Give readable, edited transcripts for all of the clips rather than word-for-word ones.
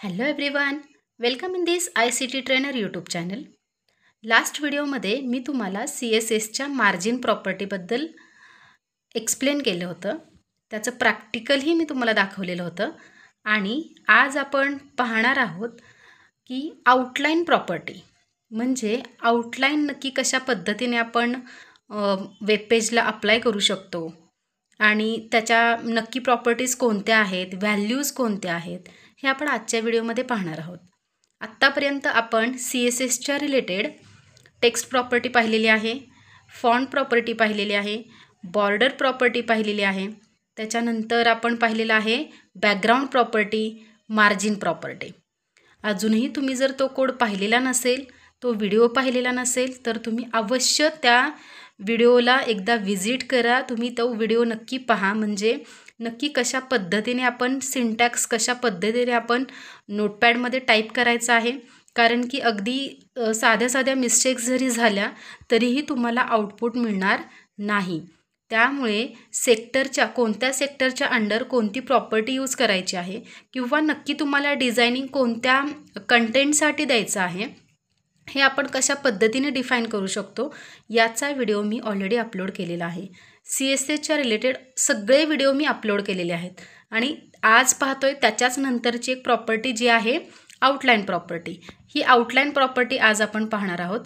Hello everyone, welcome in this ICT trainer YouTube channel. Last व्हिडिओमध्ये मी तुम्हाला CSSच्या margin प्रॉपर्टीबद्दल explain केलं होतं. त्याचं प्रॅक्टिकलही मी तुम्हाला दाखवलेलं होतं. आणि आज आपण पाहणार आहोत की आउटलाईन प्रॉपर्टी म्हणजे आउटलाईन नक्की कशा पद्धतीने आपण वेब पेजला अप्लाय करू शकतो आणि त्याच्या नक्की प्रॉपर्टीज कोणत्या आहेत, व्हॅल्यूज कोणत्या आहेत, हे आपण आजच्या व्हिडिओमध्ये पाहणार आहोत. आत्तापर्यंत आपण CSSच्या रिलेटेड टेक्स्ट प्रॉपर्टी पाहिलेली आहे, फॉन्ट प्रॉपर्टी पाहिलेली आहे, बॉर्डर प्रॉपर्टी पाहिलेली आहे, त्याच्यानंतर आपण पाहिलेलं आहे बॅकग्राऊंड प्रॉपर्टी, मार्जिन प्रॉपर्टी. अजूनही तुम्ही जर तो कोड पाहिलेला नसेल, तो व्हिडिओ पाहिलेला नसेल, तर तुम्ही अवश्य त्या व्हिडिओला एकदा व्हिजिट करा. तुम्ही तो व्हिडिओ नक्की पहा, म्हणजे नक्की कशा पद्धतीने आपण सिंटॅक्स कशा पद्धतीने आपण नोटपॅडमध्ये टाईप करायचं आहे. कारण की अगदी साध्या मिस्टेक्स जरी झाल्या तरीही तुम्हाला आउटपुट मिळणार नाही. त्यामुळे कोणत्या सेक्टरच्या अंडर कोणती प्रॉपर्टी यूज करायची आहे किंवा नक्की तुम्हाला डिझायनिंग कोणत्या कंटेंटसाठी द्यायचं आहे, हे आपण कशा पद्धतीने डिफाईन करू शकतो याचा व्हिडिओ मी ऑलरेडी अपलोड केलेला आहे. CSSच्या रिलेटेड सगळे व्हिडिओ मी अपलोड केलेले आहेत. आणि आज पाहतोय त्याच्याच नंतरची एक प्रॉपर्टी जी आहे आउटलाईन प्रॉपर्टी. ही आउटलाईन प्रॉपर्टी आज आपण पाहणार आहोत.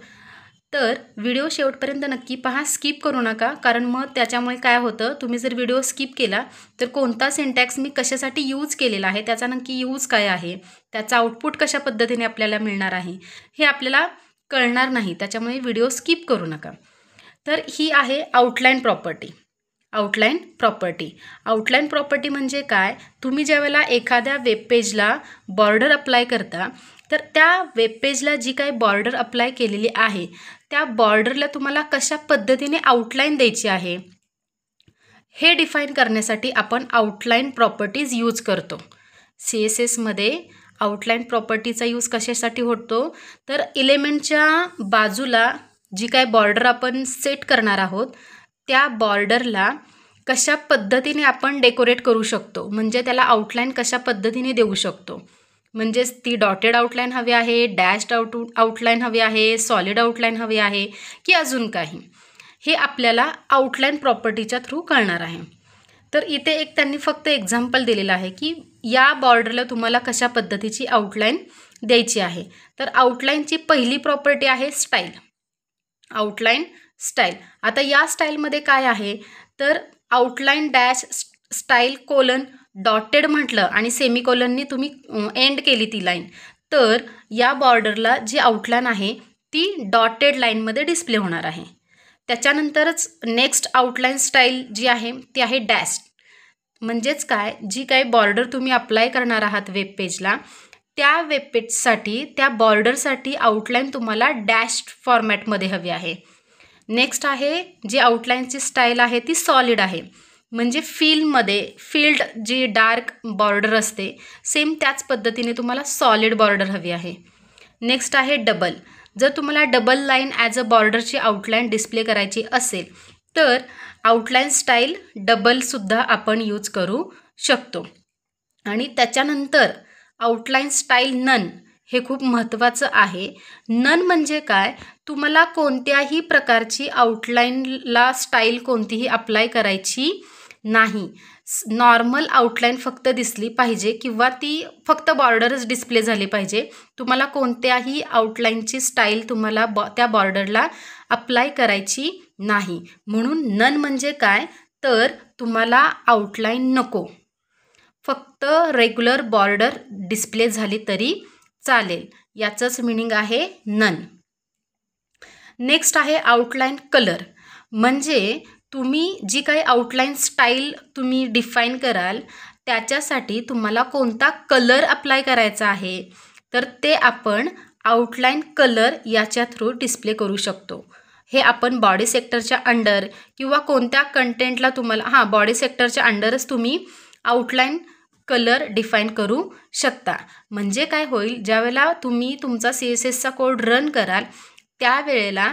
तर व्हिडिओ शेवटपर्यंत नक्की पहा, स्किप करू नका. कारण मग त्याच्यामुळे काय होतं, तुम्ही जर व्हिडिओ स्किप केला तर कोणता सिंटॅक्स मी कशासाठी यूज केलेला आहे, त्याचा नक्की यूज काय आहे, त्याचा आउटपुट कशा पद्धतीने आपल्याला मिळणार आहे, हे आपल्याला कळणार नाही. त्याच्यामुळे व्हिडिओ स्किप करू नका. तर ही आहे आउटलाईन प्रॉपर्टी. आउटलाईन प्रॉपर्टी म्हणजे काय, तुम्ही ज्यावेळेला एखाद्या वेब पेजला बॉर्डर अप्लाय करता, तर त्या वेब पेजला जी काही बॉर्डर अप्लाय केलेली आहे त्या बॉर्डरला तुम्हाला कशा पद्धतीने आउटलाईन द्यायची आहे हे डिफाईन करण्यासाठी आपण आउटलाईन प्रॉपर्टीज यूज करतो. CSSमध्ये आउटलाईन प्रॉपर्टीचा यूज कशासाठी होतो, तर एलिमेंटच्या बाजूला जी काय बॉर्डर आपण सेट करणार आहोत त्या बॉर्डरला कशा पद्धतीने आपण डेकोरेट करू शकतो, म्हणजे त्याला आउटलाईन कशा पद्धतीने देऊ शकतो. म्हणजेच ती डॉटेड आउटलाईन हवी आहे, डॅश्ड आउटलाईन हवी आहे, सॉलिड आउटलाईन हवी आहे की अजून काही, हे आपल्याला आउटलाईन प्रॉपर्टीच्या थ्रू कळणार आहे. तर इथे एक त्यांनी फक्त एक्झाम्पल दिलेलं आहे की या बॉर्डरला तुम्हाला कशा पद्धतीची आउटलाईन द्यायची आहे. तर आउटलाईनची पहिली प्रॉपर्टी आहे स्टाईल. Outline style. आता या स्टाईलमध्ये काय आहे, तर outline dash style colon dotted म्हटलं आणि सेमिकोलननी तुम्ही एंड केली ती लाईन, तर या बॉर्डरला जी आउटलाईन आहे ती डॉटेड लाईनमध्ये डिस्प्ले होणार आहे. त्याच्यानंतरच नेक्स्ट आउटलाईन स्टाईल जी आहे ती आहे डॅश. म्हणजेच काय, जी काही बॉर्डर तुम्ही अप्लाय करणार आहात वेब पेजला, त्या वेब पेजसाठी त्या बॉर्डरसाठी आउटलाईन तुम्हाला डॅश्ड फॉर्मॅटमध्ये हवी आहे. नेक्स्ट आहे जी आउटलाईनची स्टाईल आहे ती सॉलिड आहे. म्हणजे फिल्ड जी डार्क बॉर्डर असते सेम त्याच पद्धतीने तुम्हाला सॉलिड बॉर्डर हवी आहे. नेक्स्ट आहे डबल. जर तुम्हाला डबल लाईन ॲज अ बॉर्डरची आउटलाईन डिस्प्ले करायची असेल तर आउटलाईन स्टाईल डबलसुद्धा आपण यूज करू शकतो. आणि त्याच्यानंतर आउटलाईन स्टाईल नन, हे खूप महत्त्वाचं आहे. नन म्हणजे काय, तुम्हाला कोणत्याही प्रकारची आउटलाईनला स्टाईल कोणतीही अप्लाय करायची नाही. नॉर्मल आउटलाईन फक्त दिसली पाहिजे किंवा ती फक्त बॉर्डरच डिस्प्ले झाली पाहिजे. तुम्हाला कोणत्याही आउटलाईनची स्टाईल तुम्हाला त्या बॉर्डरला अप्लाय करायची नाही. म्हणून नन म्हणजे काय, तर तुम्हाला आउटलाईन नको, फक्त रेग्युलर बॉर्डर डिस्प्ले झाली तरी चालेल, याचंच मिनिंग आहे नन. नेक्स्ट आहे आउटलाईन कलर. म्हणजे तुम्ही जी काही आउटलाईन स्टाईल तुम्ही डिफाईन कराल त्याच्यासाठी तुम्हाला कोणता कलर अप्लाय करायचा आहे, तर ते आपण आउटलाईन कलर याच्या थ्रू डिस्प्ले करू शकतो. हे आपण बॉडी सेक्टरच्या अंडर किंवा कोणत्या कंटेंटला तुम्हाला बॉडी सेक्टरच्या अंडरच तुम्ही आउटलाईन कलर डिफाईन करू शकता. म्हणजे काय होईल, ज्यावेळेला तुम्ही तुमचा CSSचा कोड रन कराल त्यावेळेला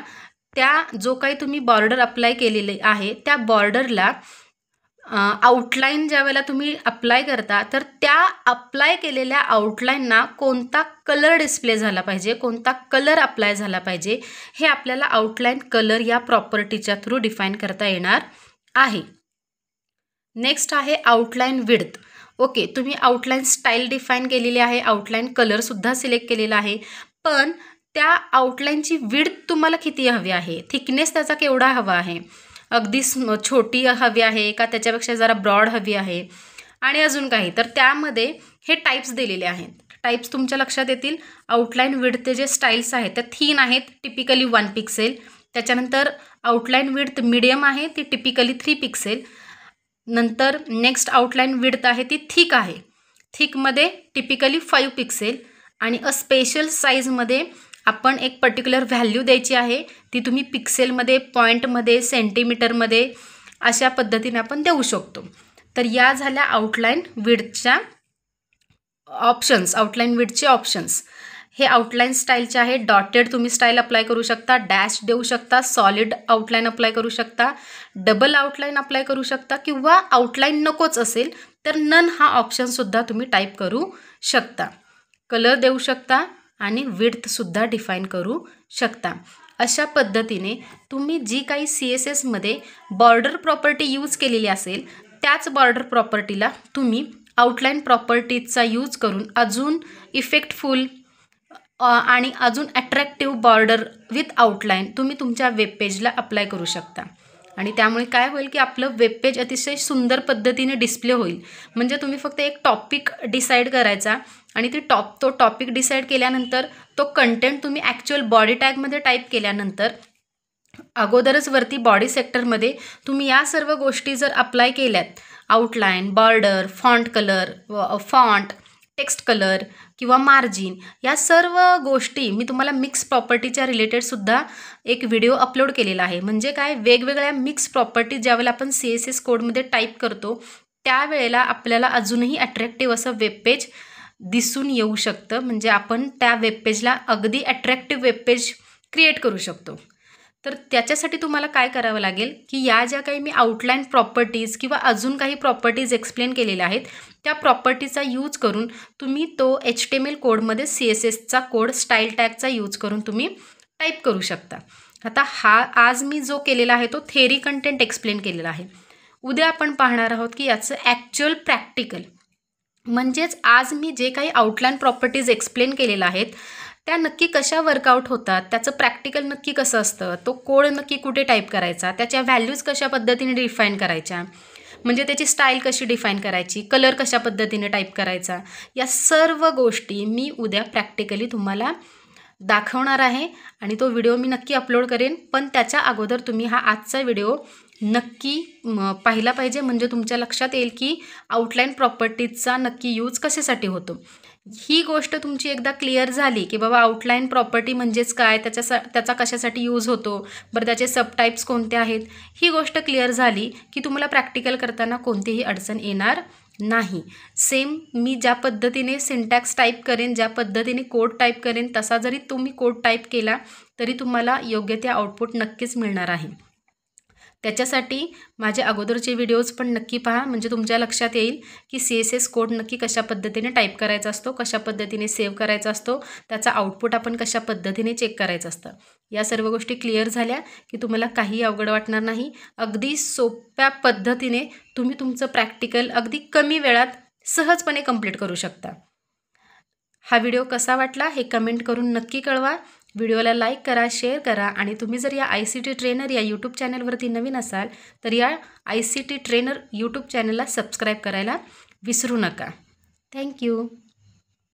त्या जो काही तुम्ही बॉर्डर अप्लाय केलेले आहे त्या बॉर्डरला आउटलाईन ज्यावेळेला तुम्ही अप्लाय करता तर त्या अप्लाय केलेल्या आउटलाईनना कोणता कलर डिस्प्ले झाला पाहिजे, कोणता कलर अप्लाय झाला पाहिजे, हे आपल्याला आउटलाईन कलर या प्रॉपर्टीच्या थ्रू डिफाईन करता येणार आहे. नेक्स्ट आहे आउटलाईन विड्थ. ओके, तुम्ही आउटलाईन स्टाईल डिफाईन केलेली आहे, आउटलाईन कलरसुद्धा सिलेक्ट केलेला आहे, पण त्या आउटलाईनची विड्थ तुम्हाला किती हवी आहे, थिकनेस त्याचा केवढा हवा आहे, अगदी छोटी हवी आहे का त्याच्यापेक्षा जरा ब्रॉड हवी आहे, आणि अजून काही. तर त्यामध्ये हे टाईप्स दिलेले आहेत. टाईप्स तुमच्या लक्षात येतील. आउटलाईन विड्थचे जे स्टाईल्स आहेत त्या थीन आहेत, टिपिकली 1 पिक्सेल. त्याच्यानंतर आउटलाईन विड्थ मिडियम आहे, ती टिपिकली 3 पिक्सेल. नंतर नेक्स्ट आउटलाईन विड्थ आहे ती थिक आहे, थिकमध्ये टिपिकली 5 पिक्सेल. आणि अ स्पेशल साईजमध्ये आपण एक पर्टिक्युलर व्हॅल्यू द्यायची आहे, ती तुम्ही पिक्सेलमध्ये, पॉईंटमध्ये, सेंटीमीटरमध्ये अशा पद्धतीने आपण देऊ शकतो. तर या झाल्या आउटलाईन विड्थच्या ऑप्शन्स, आउटलाईन विड्थचे ऑप्शन्स. हे आउटलाईन स्टाईलचे आहे. डॉटेड तुम्ही स्टाईल अप्लाय करू शकता, डॅश देऊ शकता, सॉलिड आउटलाईन अप्लाय करू शकता, डबल आउटलाईन अप्लाय करू शकता, किंवा आउटलाईन नकोच असेल तर नन हा ऑप्शनसुद्धा तुम्ही टाईप करू शकता. कलर देऊ शकता आणि विड्थसुद्धा डिफाईन करू शकता. अशा पद्धतीने तुम्ही जी काही CSSमध्ये बॉर्डर प्रॉपर्टी यूज केलेली असेल त्याच बॉर्डर प्रॉपर्टीला तुम्ही आउटलाईन प्रॉपर्टीजचा यूज करून अजून इफेक्टफुल आणि अजून अट्रॅक्टिव्ह बॉर्डर विथ आउटलाईन तुम्ही तुमच्या वेबपेजला अप्लाय करू शकता. आणि त्यामुळे काय होईल की आपलं वेबपेज अतिशय सुंदर पद्धतीने डिस्प्ले होईल. म्हणजे तुम्ही फक्त एक टॉपिक डिसाईड करायचा आणि तो टॉपिक डिसाईड केल्यानंतर तो कंटेंट तुम्ही ॲक्च्युअल बॉडी टॅगमध्ये टाईप केल्यानंतर अगोदरच वरती बॉडी सेक्टरमध्ये तुम्ही या सर्व गोष्टी जर अप्लाय केल्यात, outline, border, font colour, font, text colour किंवा मार्जिन, या सर्व गोष्टी मी तुम्हाला मिक्स प्रॉपर्टीच्या रिलेटेडसुद्धा एक व्हिडिओ अपलोड केलेला आहे. म्हणजे काय, वेगवेगळ्या मिक्स प्रॉपर्टी ज्यावेळेला आपण CSS कोडमध्ये टाईप करतो त्यावेळेला आपल्याला अजूनही अट्रॅक्टिव्ह असं वेबपेज दिसून येऊ शकतं. म्हणजे आपण त्या वेबपेजला अगदी अट्रॅक्टिव्ह वेबपेज क्रिएट करू शकतो. तर त्याच्यासाठी तुम्हाला काय करावं लागेल की या ज्या काही मी आउटलाईन प्रॉपर्टीज किंवा अजून काही प्रॉपर्टीज एक्सप्लेन केलेल्या आहेत त्या प्रॉपर्टीचा यूज करून तुम्ही तो HTML कोडमध्ये CSSचा कोड स्टाईल टॅगचा यूज करून तुम्ही टाईप करू शकता. आता आज मी जो केलेला आहे तो थेरी कंटेंट एक्सप्लेन केलेला आहे. उद्या आपण पाहणार आहोत की याचं ॲक्च्युअल प्रॅक्टिकल, म्हणजेच आज मी जे काही आउटलाईन प्रॉपर्टीज एक्सप्लेन केलेल्या आहेत त्या नक्की कशा वर्कआउट होतात, त्याचं प्रॅक्टिकल नक्की कसं असतं, तो कोड नक्की कुठे टाईप करायचा, त्याच्या व्हॅल्यूज कशा पद्धतीने डिफाईन करायच्या, म्हणजे त्याची स्टाईल कशी डिफाईन करायची, कलर कशा पद्धतीने टाईप करायचा, या सर्व गोष्टी मी उद्या प्रॅक्टिकली तुम्हाला दाखवणार आहे. आणि तो व्हिडिओ मी नक्की अपलोड करेन. पण त्याच्या अगोदर तुम्ही हा आजचा व्हिडिओ नक्की पाहिला पाहिजे, म्हणजे तुमच्या लक्षात येईल की आउटलाईन प्रॉपर्टीजचा नक्की यूज कशासाठी होतो. ही गोष्ट तुमची एकदा क्लिअर झाली की बाबा आउटलाईन प्रॉपर्टी म्हणजेच काय, त्याचा कशासाठी यूज होतो, बरं त्याचे सबटाईप्स कोणते आहेत, ही गोष्ट क्लिअर झाली की तुम्हाला प्रॅक्टिकल करताना कोणतीही अडचण येणार नाही. सेम मी ज्या पद्धतीने सिंटॅक्स टाईप करेन, ज्या पद्धतीने कोड टाईप करेन, तसा जरी तुम्ही कोड टाईप केला तरी तुम्हाला योग्य ते आउटपुट नक्कीच मिळणार आहे. त्याच्यासाठी माझे अगोदरचे व्हिडिओज पण नक्की पहा, म्हणजे तुमच्या लक्षात येईल की CSS कोड नक्की कशा पद्धतीने टाईप करायचा असतो, कशा पद्धतीने सेव्ह करायचा असतो, त्याचा आउटपुट आपण कशा पद्धतीने चेक करायचं असतं. या सर्व गोष्टी क्लिअर झाल्या की तुम्हाला काही अवघड वाटणार नाही. अगदी सोप्या पद्धतीने तुम्ही तुमचं प्रॅक्टिकल अगदी कमी वेळात सहजपणे कंप्लीट करू शकता. हा व्हिडिओ कसा वाटला हे कमेंट करून नक्की कळवा. व्हिडिओला लाईक करा, शेअर करा. आणि तुम्ही जर या ICT ट्रेनर या यूट्यूब चॅनलवरती नवीन असाल तर या ICT ट्रेनर यूट्यूब चॅनलला सबस्क्राईब करायला विसरू नका. थँक्यू.